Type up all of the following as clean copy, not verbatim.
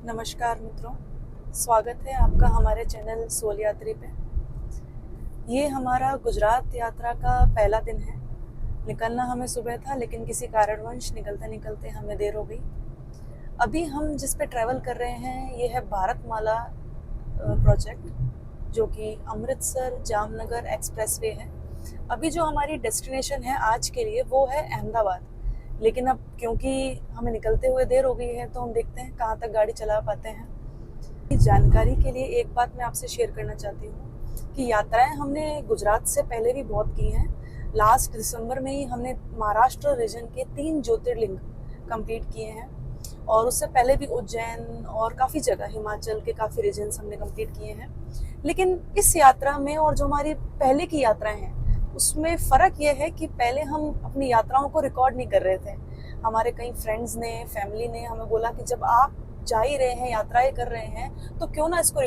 नमस्कार मित्रों, स्वागत है आपका हमारे चैनल सोल यात्री पे। ये हमारा गुजरात यात्रा का पहला दिन है। निकलना हमें सुबह था, लेकिन किसी कारणवश निकलते निकलते हमें देर हो गई। अभी हम जिस पे ट्रैवल कर रहे हैं ये है भारतमाला प्रोजेक्ट, जो कि अमृतसर जामनगर एक्सप्रेसवे है। अभी जो हमारी डेस्टिनेशन है आज के लिए वो है अहमदाबाद, लेकिन अब क्योंकि हमें निकलते हुए देर हो गई है तो हम देखते हैं कहाँ तक गाड़ी चला पाते हैं। जानकारी के लिए एक बात मैं आपसे शेयर करना चाहती हूँ कि यात्राएं हमने गुजरात से पहले भी बहुत की हैं। लास्ट दिसंबर में ही हमने महाराष्ट्र रीजन के 3 ज्योतिर्लिंग कंप्लीट किए हैं, और उससे पहले भी उज्जैन और काफ़ी जगह हिमाचल के काफ़ी रीजन्स हमने कंप्लीट किए हैं। लेकिन इस यात्रा में और जो हमारी पहले की यात्राएं हैं उसमें फ़र्क यह है कि पहले हम अपनी यात्राओं को रिकॉर्ड नहीं कर रहे थे। हमारे कई फ्रेंड्स ने, फैमिली ने हमें बोला कि जब आप जा ही रहे हैं, यात्राएं कर रहे हैं, तो क्यों ना इसको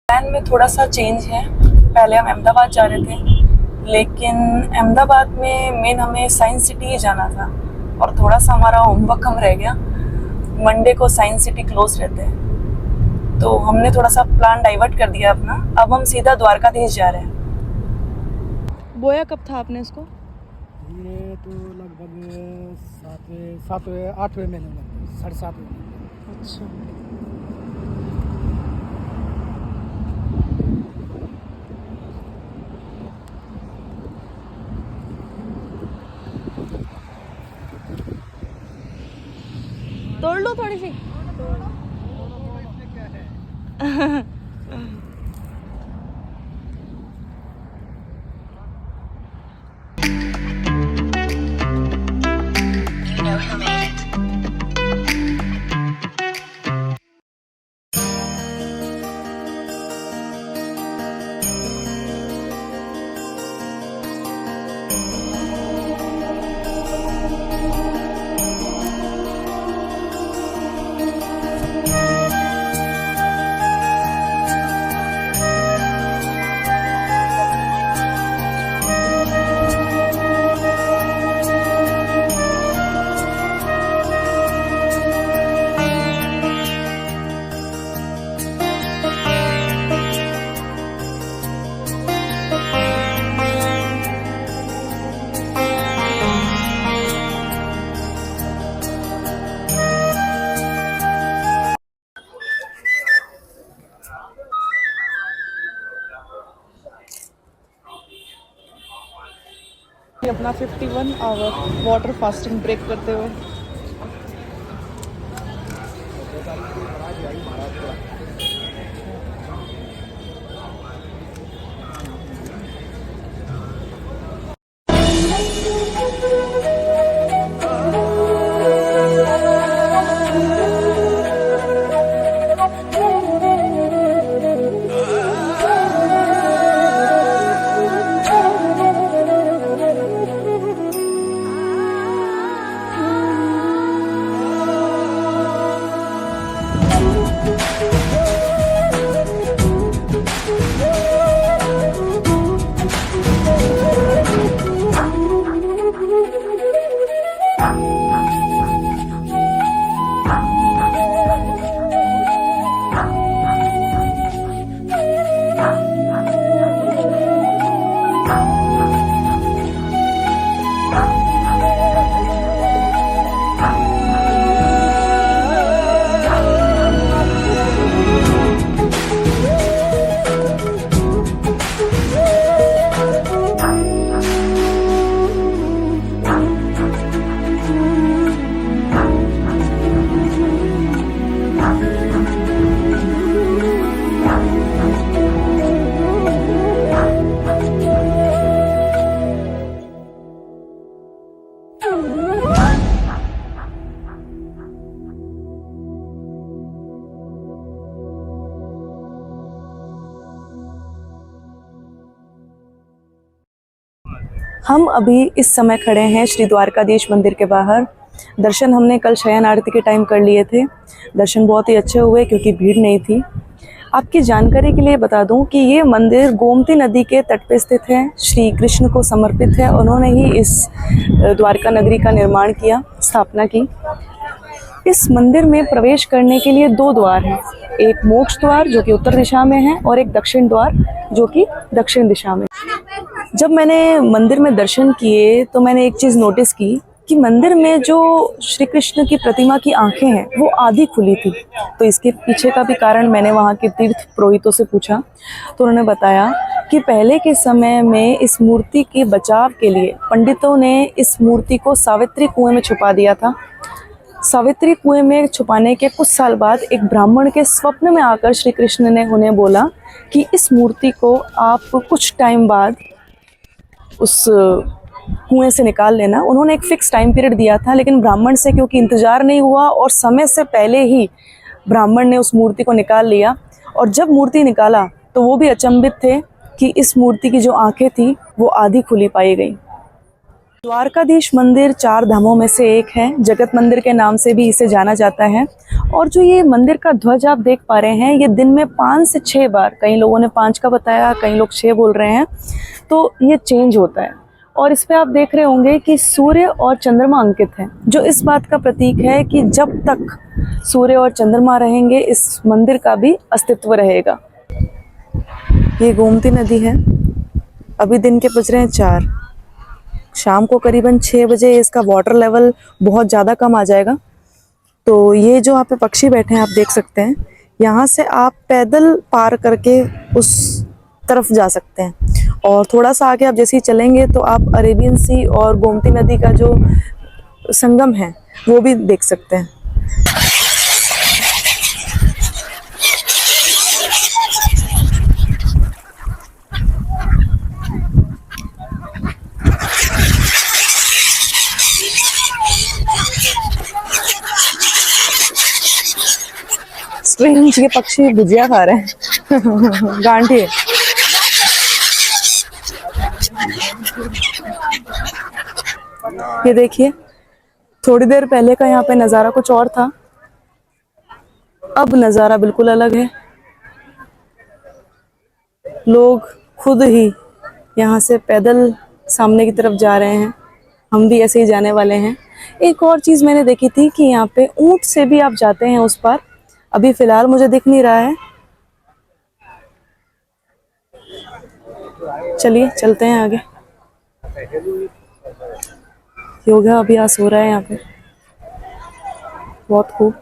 प्लान में थोड़ा सा चेंज है। पहले हम अहमदाबाद जा रहे थे, लेकिन अहमदाबाद में मेन हमें साइंस सिटी ही जाना था, और थोड़ा सा हमारा होमवर्क कम रह गया। मंडे को साइंस सिटी क्लोज रहते हैं, तो हमने थोड़ा सा प्लान डाइवर्ट कर दिया अपना। अब हम सीधा द्वारकाधीश जा रहे हैं। बोया कब था आपने इसको? ये तो लगभग 8वें महीने में, 7.5 अच्छा, तोड़ लो थोड़ी सी। अपना 51 आवर वाटर फास्टिंग ब्रेक करते हुए हम अभी इस समय खड़े हैं श्री द्वारकाधीश मंदिर के बाहर। दर्शन हमने कल शयन आरती के टाइम कर लिए थे। दर्शन बहुत ही अच्छे हुए क्योंकि भीड़ नहीं थी। आपकी जानकारी के लिए बता दूं कि ये मंदिर गोमती नदी के तट पे स्थित है, श्री कृष्ण को समर्पित है। उन्होंने ही इस द्वारका नगरी का निर्माण किया, स्थापना की। इस मंदिर में प्रवेश करने के लिए दो द्वार हैं, एक मोक्ष द्वार जो कि उत्तर दिशा में है और एक दक्षिण द्वार जो कि दक्षिण दिशा में। जब मैंने मंदिर में दर्शन किए तो मैंने एक चीज़ नोटिस की कि मंदिर में जो श्री कृष्ण की प्रतिमा की आंखें हैं वो आधी खुली थी। तो इसके पीछे का भी कारण मैंने वहाँ के तीर्थ पुरोहितों से पूछा, तो उन्होंने बताया कि पहले के समय में इस मूर्ति के बचाव के लिए पंडितों ने इस मूर्ति को सावित्री कुएं में छुपा दिया था। सावित्री कुएं में छुपाने के कुछ साल बाद एक ब्राह्मण के स्वप्न में आकर श्री कृष्ण ने उन्हें बोला कि इस मूर्ति को आप कुछ टाइम बाद उस कुएं से निकाल लेना। उन्होंने एक फिक्स टाइम पीरियड दिया था, लेकिन ब्राह्मण से क्योंकि इंतज़ार नहीं हुआ और समय से पहले ही ब्राह्मण ने उस मूर्ति को निकाल लिया। और जब मूर्ति निकाला तो वो भी अचंभित थे कि इस मूर्ति की जो आंखें थी वो आधी खुली पाई गई। द्वारकाधीश मंदिर चार धामों में से एक है, जगत मंदिर के नाम से भी इसे जाना जाता है। और जो ये मंदिर का ध्वज आप देख पा रहे हैं, ये दिन में 5 से 6 बार, कई लोगों ने 5 का बताया, कई लोग 6 बोल रहे हैं, तो ये चेंज होता है। और इस पे आप देख रहे होंगे कि सूर्य और चंद्रमा अंकित है, जो इस बात का प्रतीक है कि जब तक सूर्य और चंद्रमा रहेंगे इस मंदिर का भी अस्तित्व रहेगा। ये गोमती नदी है। अभी दिन के बज रहे हैं 4। शाम को करीबन 6 बजे इसका वाटर लेवल बहुत ज़्यादा कम आ जाएगा। तो ये जो यहाँ पे पक्षी बैठे हैं आप देख सकते हैं, यहाँ से आप पैदल पार करके उस तरफ जा सकते हैं। और थोड़ा सा आगे आप जैसे ही चलेंगे तो आप अरेबियन सी और गोमती नदी का जो संगम है वो भी देख सकते हैं। स्ट्रेंज, ये पक्षी भुजिया खा रहे हैं गांठे। ये देखिए, थोड़ी देर पहले का यहाँ पे नज़ारा कुछ और था, अब नज़ारा बिल्कुल अलग है। लोग खुद ही यहाँ से पैदल सामने की तरफ जा रहे हैं, हम भी ऐसे ही जाने वाले हैं। एक और चीज़ मैंने देखी थी कि यहाँ पे ऊँट से भी आप जाते हैं उस पार, अभी फ़िलहाल मुझे दिख नहीं रहा है। चलिए चलते हैं आगे। योगा अभ्यास हो रहा है यहाँ पे, बहुत खूब।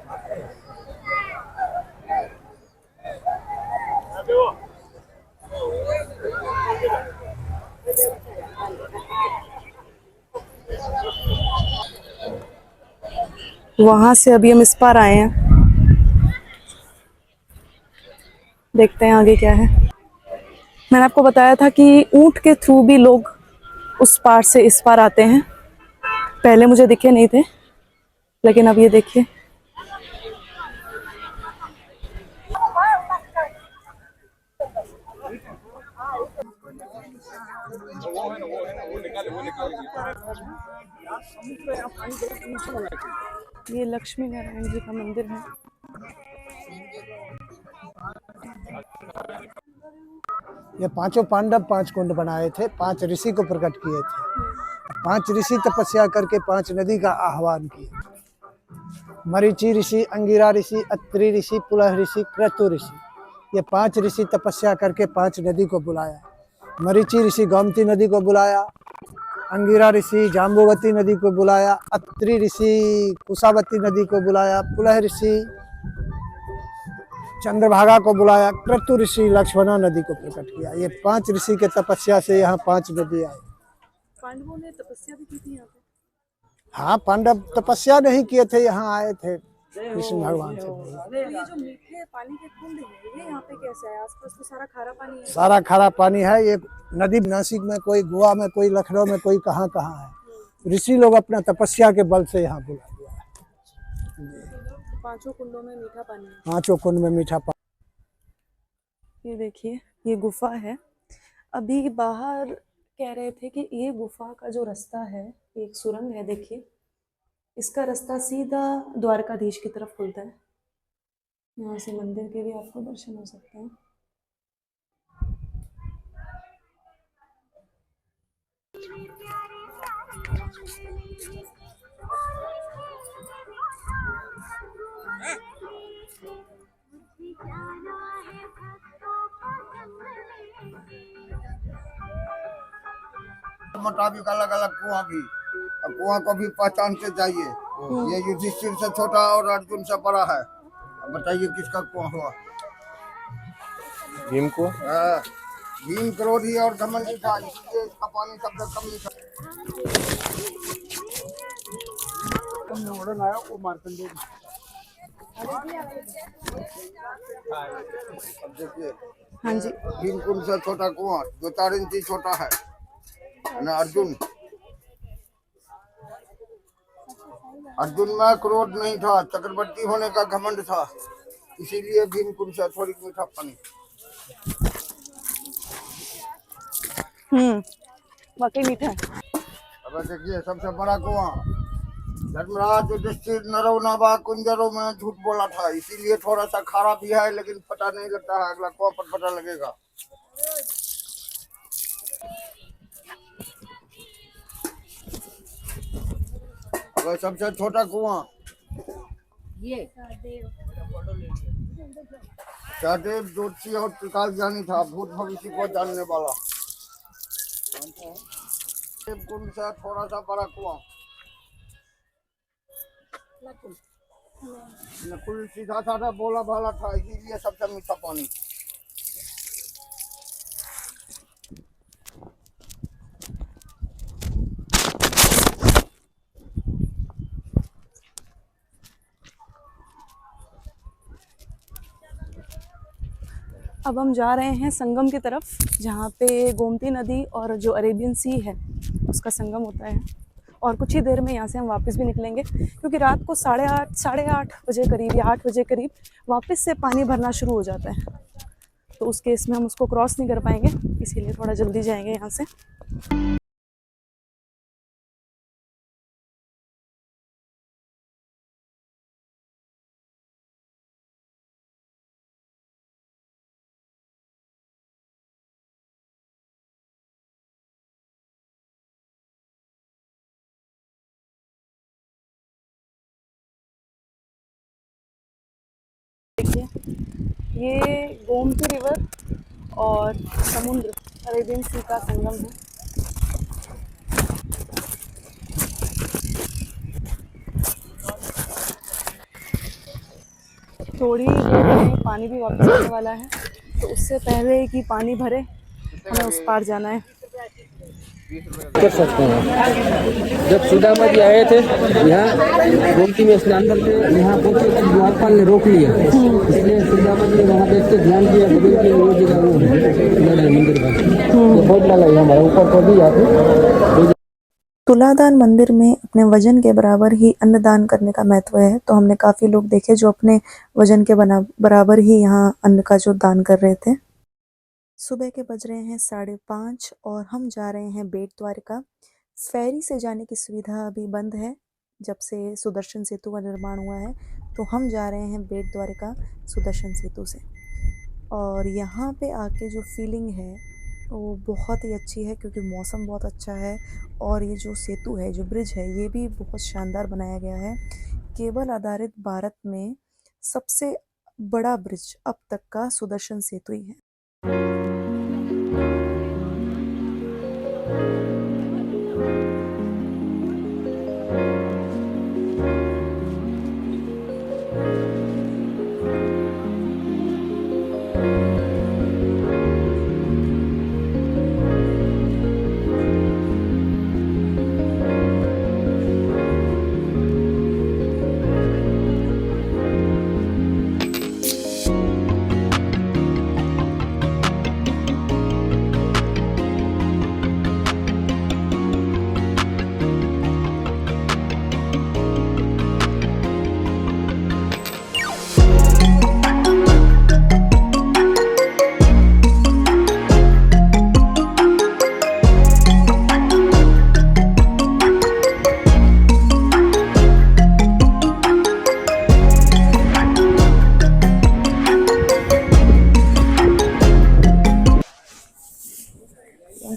वहां से अभी हम इस पार आए हैं, देखते हैं आगे क्या है। मैंने आपको बताया था कि ऊंट के थ्रू भी लोग उस पार से इस पार आते हैं। पहले मुझे दिखे नहीं थे, लेकिन अब ये देखिए। ये लक्ष्मी नारायण जी का मंदिर है। ये पांचों पांडव 5 कुंड बनाए थे, 5 ऋषि को प्रकट किए थे। 5 ऋषि तपस्या करके 5 नदी का आह्वान किए। मरीचि ऋषि, अंगिरा ऋषि, अत्रि ऋषि, पुलह ऋषि, क्रतु ऋषि, ये 5 ऋषि तपस्या करके 5 नदी को बुलाया। मरीचि ऋषि गोमती नदी को बुलाया, अंगिरा ऋषि जाम्बुवती नदी को बुलाया, अत्रि ऋषि कुशावती नदी को बुलाया, पुलह ऋषि चंद्रभागा को बुलाया, क्रतु ऋषि लक्ष्मणा नदी को प्रकट किया। ये 5 ऋषि के तपस्या से यहाँ 5 नदी आई। पांडवों ने तपस्या भी की थी यहाँ पे। हाँ, पांडव तपस्या नहीं किए थे, यहाँ आए थे कृष्ण भगवान से। ये जो मीठे पानी के कुंड है, ये यहाँ पे कैसे है? आसपास तो सारा खारा पानी है। सारा खारा पानी है। ये नदी नासिक में, कोई गोवा में, कोई लखनऊ में, कोई कहाँ कहाँ है। ऋषि लोग अपना तपस्या के बल से यहाँ बुला दिया है। 5 कुंडों में मीठा पानी है। 5 कुंड में मीठा पानी। ये देखिए, ये गुफा है। अभी बाहर कह रहे थे कि ये गुफा का जो रास्ता है, एक सुरंग है, देखिए इसका रास्ता सीधा द्वारकाधीश की तरफ खुलता है। यहाँ से मंदिर के भी आपको दर्शन हो सकते हैं। मुताबिक अलग अलग कुआं भी, अब कुआं को भी पहचान के जाइए। ये युधिष्ठिर से छोटा और अर्जुन से बड़ा है। अब बताइए किसका कुआं हुआ? भीम को भीम क्रोधी और घमंडी था, इसलिए इसका पानी सबसे कम नहीं था। आया वो मार्कंडेय अब देखिए, हाँ जी, भीम कुंड से छोटा कुआं जो 4 इंच ही छोटा है ना। अर्जुन में क्रोध नहीं था, चक्रवर्ती होने का घमंड था, इसीलिए भीम कुंड से थोड़ी मीठा पानी। वाकई मीठा है। अब देखिए सबसे बड़ा कुआं, धर्मराज युधिष्ठिर नरौनावा कुंजरों में झूठ बोला था, इसीलिए थोड़ा सा खारा भी है, लेकिन पता नहीं लगता है। अगला कुआं पर पता लगेगा। अब सबसे छोटा कुआं सहदेव ज्योतिषी और त्रिकाल ज्ञानी था, भूत भविष्य को जानने वाला। कुंड से थोड़ा सा बड़ा कुआं नकुल सीधा साधा बोला भाला था, इसीलिए सबसे मीठा पानी। अब हम जा रहे हैं संगम की तरफ, जहाँ पे गोमती नदी और जो अरेबियन सी है उसका संगम होता है। और कुछ ही देर में यहाँ से हम वापस भी निकलेंगे, क्योंकि रात को 8:30 बजे करीब या 8 बजे करीब वापस से पानी भरना शुरू हो जाता है। तो उस केस में हम उसको क्रॉस नहीं कर पाएंगे, इसीलिए थोड़ा जल्दी जाएंगे यहाँ से। देखिए, ये गोमती रिवर और समुद्र अरेबियन सी का संगम है। थोड़ी देर में पानी भी वापस आने वाला है, तो उससे पहले कि पानी भरे हमें उस पार जाना है। कर सकते हैं। जब सुदामा जी आए थे यहाँ गोमती में स्नान करके यहाँ पहुंचे तो द्वारपाल ने रोक लिया, इसलिए सुदामा जी ने वहाँ देख के ध्यान किया कि वो जगह वो मंदिर का तो बहुत डाला हमारे ऊपर तो भी आते। तुलादान मंदिर में अपने वजन के बराबर ही अन्नदान करने का महत्व है, तो हमने काफ़ी लोग देखे जो अपने वजन के बराबर ही यहाँ अन्न का जो दान कर रहे थे। सुबह के बज रहे हैं 5:30 और हम जा रहे हैं बेट द्वारका। फेरी से जाने की सुविधा अभी बंद है, जब से सुदर्शन सेतु का निर्माण हुआ है, तो हम जा रहे हैं बेट द्वारका सुदर्शन सेतु से। और यहाँ पे आके जो फीलिंग है वो बहुत ही अच्छी है, क्योंकि मौसम बहुत अच्छा है और ये जो सेतु है, जो ब्रिज है, ये भी बहुत शानदार बनाया गया है। केबल आधारित भारत में सबसे बड़ा ब्रिज अब तक का सुदर्शन सेतु ही है।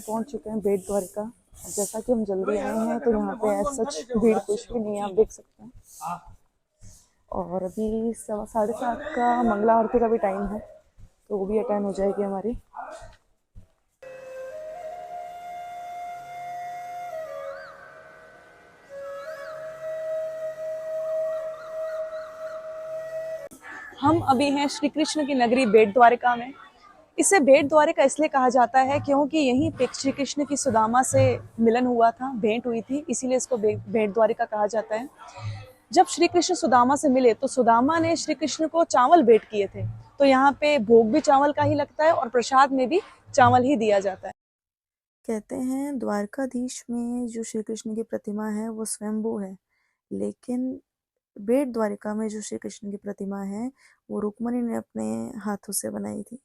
पहुंच चुके हैं बेट द्वारिका। जैसा कि हम जल्दी आए हैं तो यहाँ पे एज सच भीड़ कुछ भी नहीं है, आप देख सकते हैं। और अभी 7:30 का मंगला आरती का भी टाइम है, तो वो भी अटेंड हो जाएगी हमारी। हम अभी हैं श्री कृष्ण की नगरी बेट द्वारिका में। इसे बेट द्वारिका इसलिए कहा जाता है क्योंकि यहीं पे श्री कृष्ण की सुदामा से मिलन हुआ था, भेंट हुई थी, इसीलिए इसको बेट द्वारिका कहा जाता है। जब श्री कृष्ण सुदामा से मिले तो सुदामा ने श्री कृष्ण को चावल भेंट किए थे, तो यहाँ पे भोग भी चावल का ही लगता है और प्रसाद में भी चावल ही दिया जाता है। कहते हैं द्वारकाधीश में जो श्री कृष्ण की प्रतिमा है वो स्वयंभू है, लेकिन बेट द्वारिका में जो श्री कृष्ण की प्रतिमा है वो रुक्मणी ने अपने हाथों से बनाई थी।